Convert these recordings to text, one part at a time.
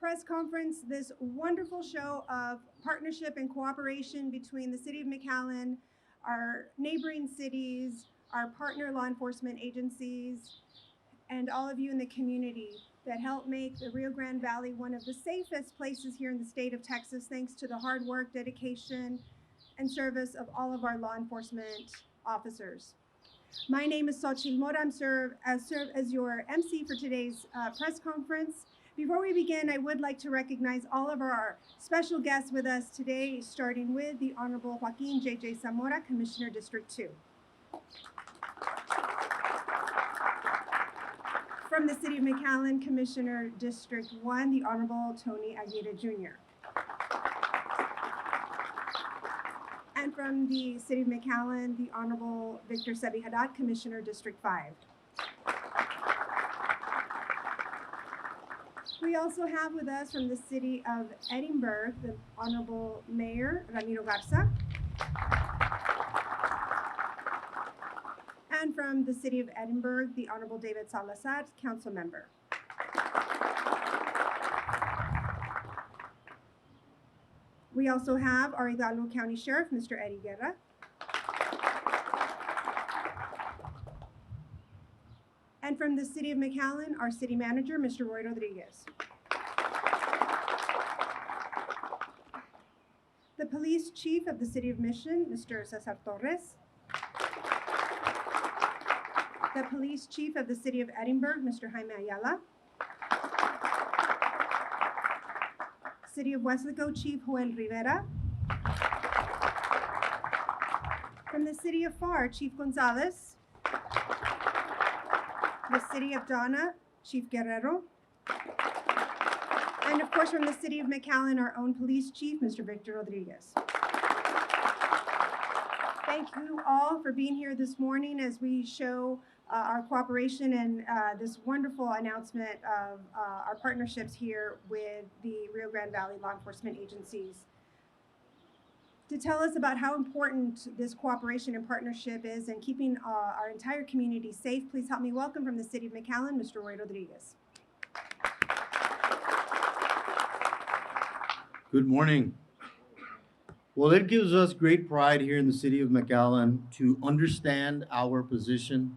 press conference this wonderful show of partnership and cooperation between the City of McAllen, our neighboring cities, our partner law enforcement agencies, and all of you in the community that help make the Rio Grande Valley one of the safest places here in the state of Texas, thanks to the hard work, dedication, and service of all of our law enforcement officers. My name is Xochitl Mora. I serve as your MC for today's press conference. Before we begin, I would like to recognize all of our special guests with us today, starting with the Honorable Joaquin J.J. Zamora, Commissioner District 2. From the City of McAllen, Commissioner District 1, the Honorable Tony Aguirre Jr. And from the City of McAllen, the Honorable Victor Sebi Haddad, Commissioner District 5. We also have with us from the City of Edinburg, the Honorable Mayor Ramiro Garza. And from the City of Edinburg, the Honorable David Salazar, Council Member. We also have our Hidalgo County Sheriff, Mr. Eddie Guerra. And from the City of McAllen, our City Manager, Mr. Roy Rodriguez. The Police Chief of the City of Mission, Mr. Cesar Torres. The Police Chief of the City of Edinburg, Mr. Jaime Ayala. City of Weslaco, Chief Joel Rivera. From the City of FAR, Chief Gonzalez. The City of Donna, Chief Guerrero. And of course, from the City of McAllen, our own Police Chief, Mr. Victor Rodriguez. Thank you all for being here this morning as we show our cooperation and this wonderful announcement of our partnerships here with the Rio Grande Valley law enforcement agencies. To tell us about how important this cooperation and partnership is in keeping our entire community safe, please help me welcome from the City of McAllen, Mr. Roy Rodriguez. Good morning. Well, it gives us great pride here in the City of McAllen to understand our position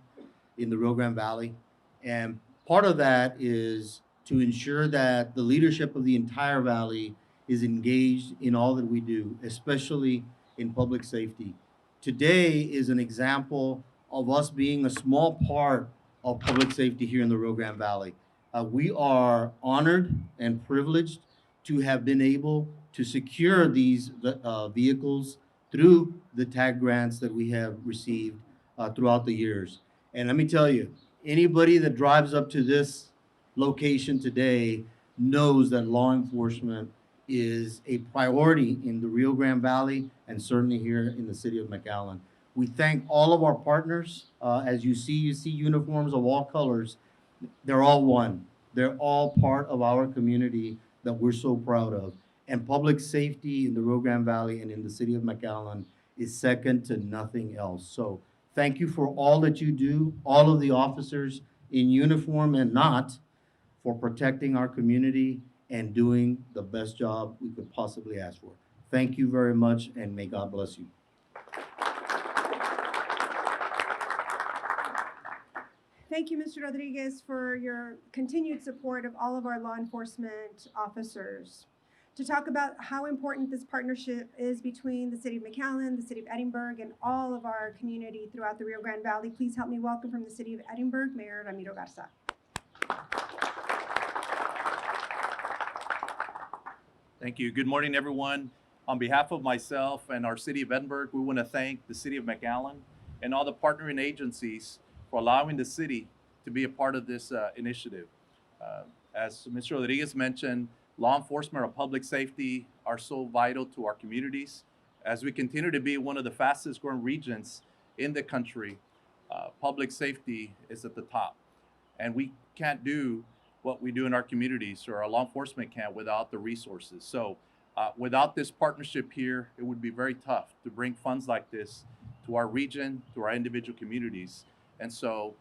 in the Rio Grande Valley. And part of that is to ensure that the leadership of the entire valley is engaged in all that we do, especially in public safety. Today is an example of us being a small part of public safety here in the Rio Grande Valley. We are honored and privileged to have been able to secure these vehicles through the tag grants that we have received throughout the years. And let me tell you, anybody that drives up to this location today knows that law enforcement is a priority in the Rio Grande Valley and certainly here in the City of McAllen. We thank all of our partners. As you see uniforms of all colors. They're all one. They're all part of our community that we're so proud of. And public safety in the Rio Grande Valley and in the City of McAllen is second to nothing else. So thank you for all that you do, all of the officers in uniform and not, for protecting our community and doing the best job we could possibly ask for. Thank you very much, and may God bless you. Thank you, Mr. Rodriguez, for your continued support of all of our law enforcement officers. To talk about how important this partnership is between the City of McAllen, the City of Edinburg, and all of our community throughout the Rio Grande Valley, please help me welcome from the City of Edinburg, Mayor Ramiro Garza. Thank you. Good morning, everyone. On behalf of myself and our City of Edinburg, we want to thank the City of McAllen and all the partnering agencies for allowing the city to be a part of this initiative. As Mr. Rodriguez mentioned, law enforcement or public safety are so vital to our communities. As we continue to be one of the fastest growing regions in the country, public safety is at the top. And we can't do what we do in our communities, or our law enforcement can't, without the resources. So without this partnership here, it would be very tough to bring funds like this to our region, to our individual communities. And so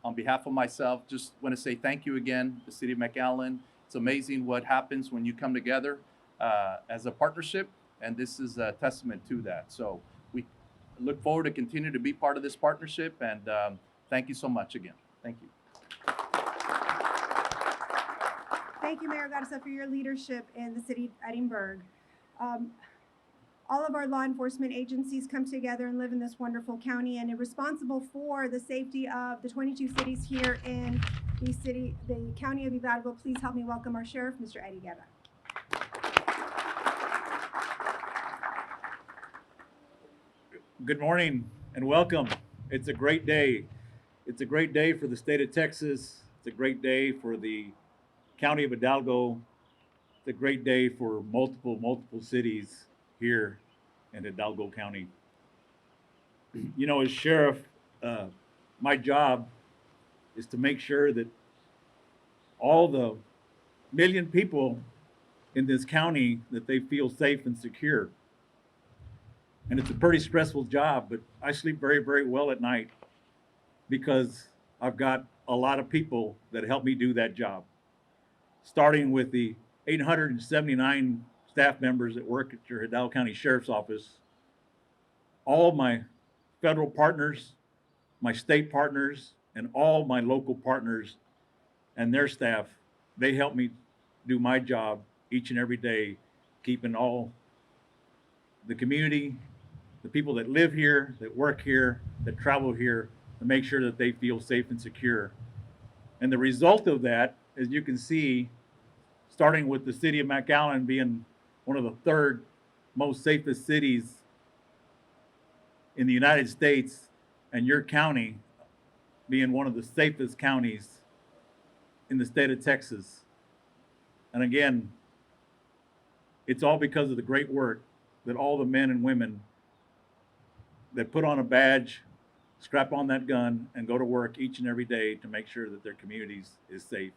on behalf of myself, just want to say thank you again, the City of McAllen It's amazing what happens when you come together as a partnership, and this is a testament to that. So we look forward to continue to be part of this partnership, and thank you so much again. Thank you. Thank you, Mayor Garza, for your leadership in the city of Edinburg. All of our law enforcement agencies come together and live in this wonderful county and are responsible for the safety of the 22 cities here in the county of Hidalgo. Please help me welcome our sheriff, Mr. Eddie Guerra. Good morning and welcome. It's a great day. It's a great day for the state of Texas. It's a great day for the county of Dalgo. It's a great day for multiple cities here in Hidalgo County. You know, as sheriff, my job is to make sure that all the million people in this county, that they feel safe and secure. And it's a pretty stressful job, but I sleep very, very well at night because I've got a lot of people that help me do that job. Starting with the 879 staff members that work at your Hidalgo County Sheriff's Office, all my federal partners, my state partners, and all my local partners and their staff, they help me do my job each and every day, keeping all the community, the people that live here, that work here, that travel here, to make sure that they feel safe and secure. And the result of that, as you can see, starting with the city of McAllen being one of the third most safest cities in the United States, and your county being one of the safest counties in the state of Texas. And again, it's all because of the great work that all the men and women that put on a badge, strap on that gun, and go to work each and every day to make sure that their communities is safe.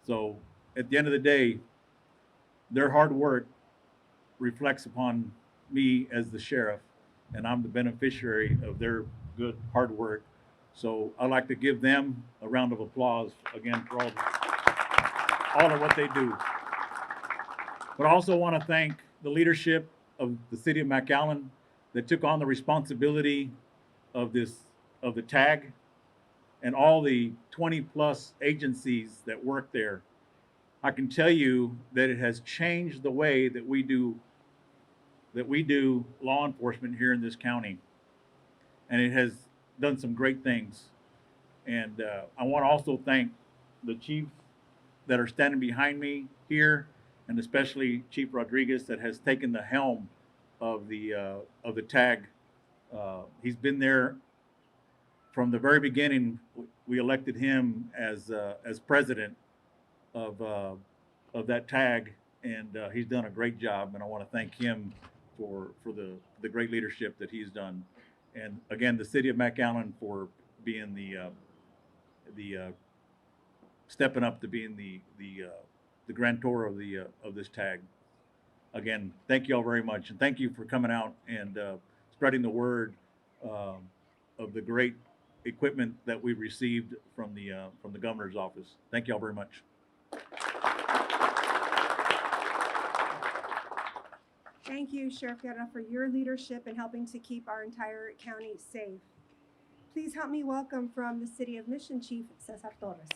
So at the end of the day, their hard work reflects upon me as the sheriff, and I'm the beneficiary of their good hard work. So I'd like to give them a round of applause again for all of what they do. But I also want to thank the leadership of the city of McAllen that took on the responsibility of the tag, and all the 20 plus agencies that work there. I can tell you that it has changed the way that we do law enforcement here in this county, and it has done some great things. And I want to also thank the chiefs that are standing behind me here, and especially Chief Rodriguez, that has taken the helm of the tag. He's been there from the very beginning. We elected him as president of that tag, and he's done a great job. And I want to thank him for the great leadership that he's done. And again, the city of McAllen for being the stepping up to being the grantor of this tag. Again, thank you all very much, and thank you for coming out and spreading the word of the great equipment that we received from the governor's office. Thank you all very much. Thank you, Sheriff Guerra, for your leadership in helping to keep our entire county safe. Please help me welcome from the City of Mission Chief Cesar Torres.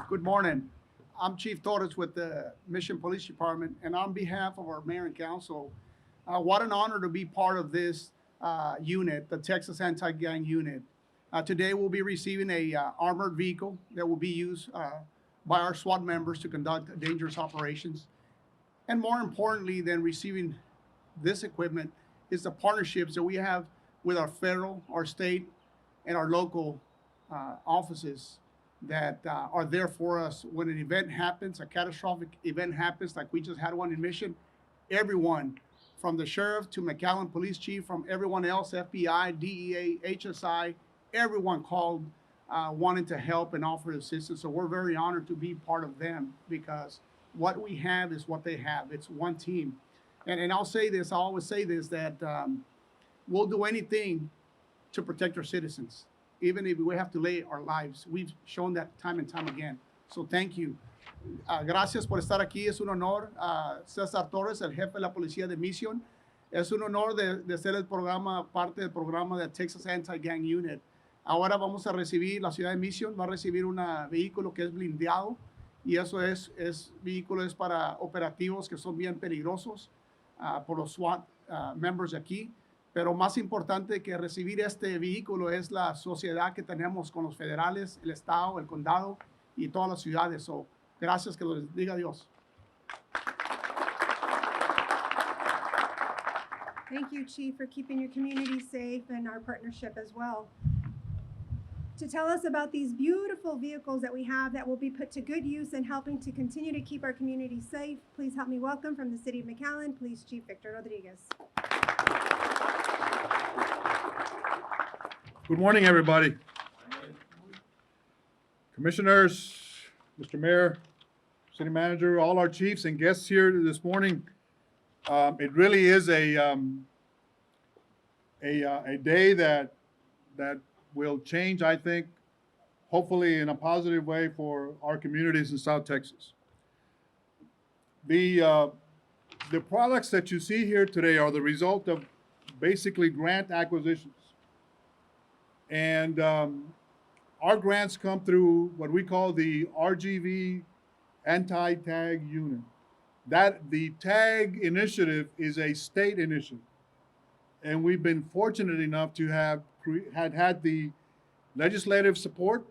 Good morning. I'm Chief Torres with the Mission Police Department, and on behalf of our mayor and council, what an honor to be part of this unit, the Texas Anti-Gang Unit. Today we'll be receiving a armored vehicle that will be used by our SWAT members to conduct dangerous operations. And more importantly than receiving this equipment is the partnerships that we have with our federal, our state, and our local offices that are there for us when an event happens, a catastrophic event happens, like we just had one in Mission. Everyone, from the sheriff to McAllen Police Chief, from everyone else, FBI, DEA, HSI, everyone called wanting to help and offer assistance. So we're very honored to be part of them, because what we have is what they have. It's one team. And I'll say this, I always say this, that we'll do anything to protect our citizens. even if we have to lay our lives. We've shown that time and time again. So thank you. Gracias por estar aquí. Es un honor. César Torres, el jefe de la policía de Mission. Es un honor de ser parte del programa de Texas Anti-Gang Unit. Ahora vamos a recibir, la ciudad de Mission va a recibir un vehículo que es blindado, y eso vehículo es para operativos que son bien peligrosos por los SWAT members de aquí. Pero más importante que recibir este vehículo es la sociedad que tenemos con los federales, el estado, el condado y todas las ciudades. So, gracias, que los diga Dios. Thank you, Chief, for keeping your community safe and our partnership as well. To tell us about these beautiful vehicles that we have that will be put to good use in helping to continue to keep our community safe, please help me welcome from the City of McAllen, Police Chief Victor Rodriguez. Good morning, everybody. Commissioners, Mr. Mayor, City Manager, all our chiefs and guests here this morning. It really is a day that will change, I think, hopefully in a positive way for our communities in South Texas. The products that you see here today are the result of basically grant acquisitions. And our grants come through what we call the RGV anti-tag unit. The tag initiative is a state initiative. And we've been fortunate enough to have had the legislative support,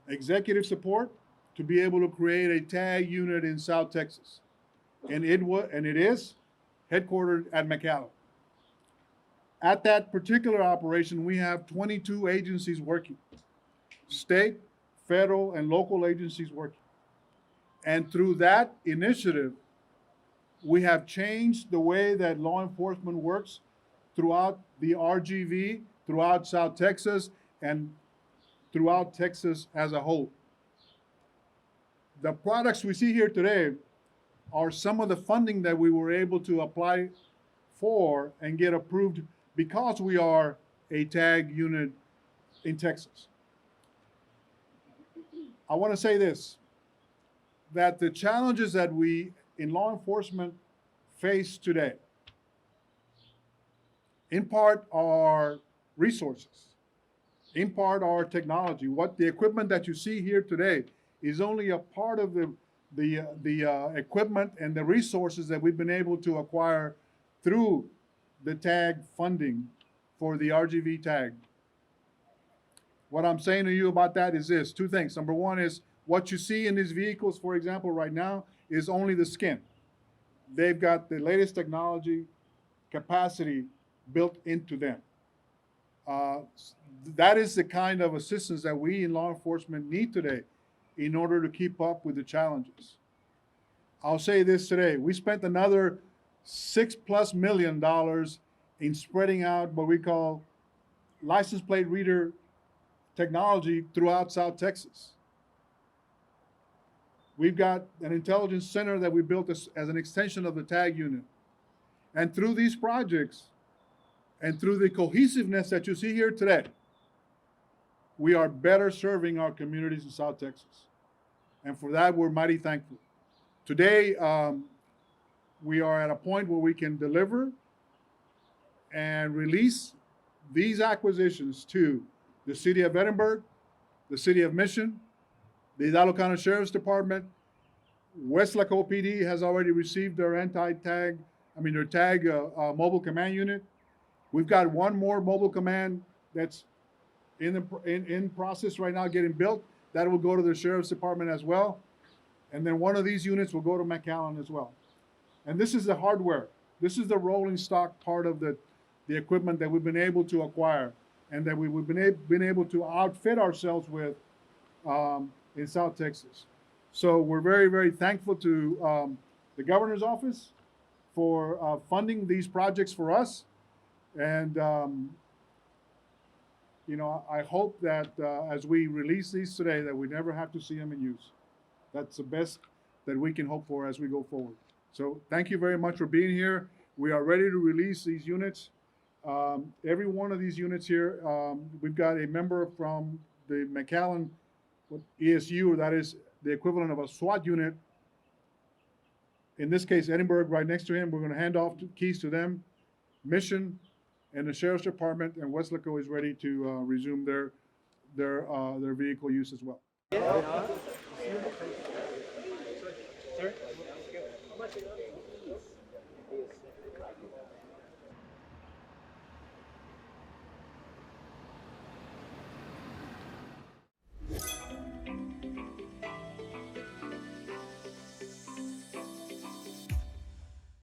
executive support, to be able to create a tag unit in South Texas. And it is headquartered at McAllen. At that particular operation, we have 22 agencies working, state, federal, and local agencies working. And through that initiative, we have changed the way that law enforcement works throughout the RGV, throughout South Texas, and throughout Texas as a whole. The products we see here today are some of the funding that we were able to apply for and get approved because we are a tag unit in Texas. I want to say this, that the challenges that we in law enforcement face today, in part are resources, in part are technology. The equipment that you see here today is only a part of the equipment and the resources that we've been able to acquire through the tag funding for the RGV tag. What I'm saying to you about that is this, two things. Number one is what you see in these vehicles, for example, right now, is only the skin. They've got the latest technology, capacity built into them. That is the kind of assistance that we in law enforcement need today in order to keep up with the challenges. I'll say this today, we spent another $6+ million in spreading out what we call license plate reader technology throughout South Texas. We've got an intelligence center that we built as an extension of the tag unit. And through these projects and through the cohesiveness that you see here today, we are better serving our communities in South Texas. And for that, we're mighty thankful. Today, we are at a point where we can deliver and release these acquisitions to the City of Edinburg, the City of Mission, the Hidalgo County Sheriff's Department. Weslaco PD has already received their tag mobile command unit. We've got one more mobile command that's in process right now getting built. That will go to the Sheriff's Department as well. And then one of these units will go to McAllen as well. And this is the hardware. This is the rolling stock part of the equipment that we've been able to acquire and that we've been able to outfit ourselves with in South Texas. So we're very, very thankful to the governor's office for funding these projects for us. And, I hope that as we release these today, that we never have to see them in use. That's the best that we can hope for as we go forward. So thank you very much for being here. We are ready to release these units Every one of these units here, we've got a member from the McAllen ESU, that is the equivalent of a SWAT unit. In this case, Edinburg, right next to him. We're going to hand off keys to them. Mission and the Sheriff's Department and Weslaco is ready to resume their vehicle use as well.